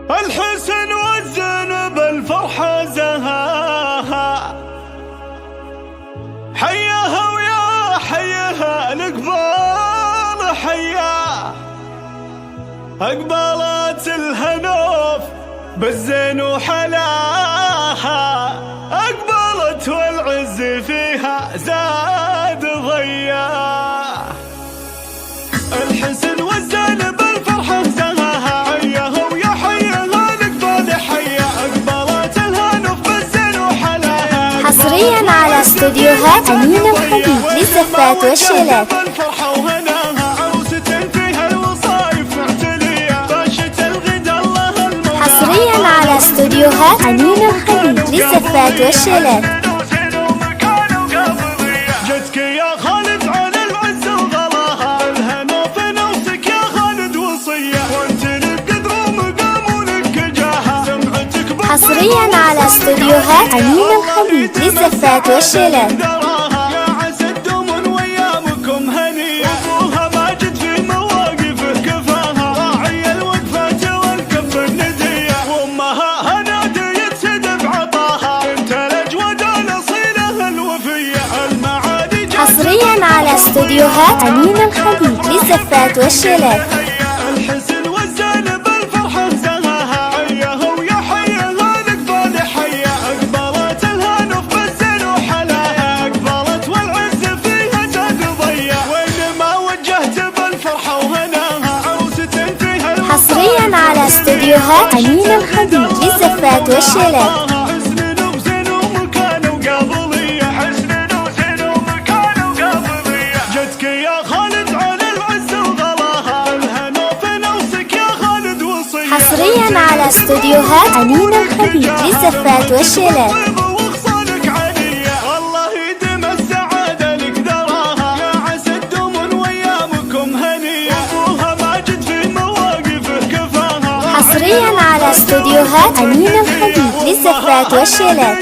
الحسن والزينب الفرحة زهاها، حياها ويا حياها الإقبال حياه، أقبلت الهنوف بالزين وحلاها، أقبلت والعز فيها زاد ضياه. الحسن والزينب الفرحة زهاها، حياها ويا حياها الإقبال حياه، أقبلت الهنوف بالزين وحلاها. حصريا على استوديوهات أمين الحبيب للزفات والشيلات. حصريا على استوديوهات أمين الحبيب للزفات والشيلات. جتك يا خالد على العز وغلاها، الهنا في نفسك يا خالد وصيه، وانت لك قدر ومقام ولك جاها، سمعتك. حصريا على استوديوهات أمين الحبيب للزفات والشيلات. حصريا على استوديوهات أمين الحبيب للزفات والشيلات. الحسن والزينب الفرحة زهاها، حياها ويا حياها الإقبال حياه، أقبلت الهنوف بالزين وحلاها، أقبلت والعز فيها زاد ضياه، وين ما وجهت بالفرحة وهناها عروسة فيها. حصريا على استوديوهات أمين الحبيب للزفات والشيلات. حصريا على استوديوهات أمين الحبيب للزفات والشيلات. الله يديم السعادة لك ذراها، يا عسى الدوم ويامكم هنية، أبوها ماجد في مواقفه كفاها. حصريا على استوديوهات أمين الحبيب للزفات والشيلات.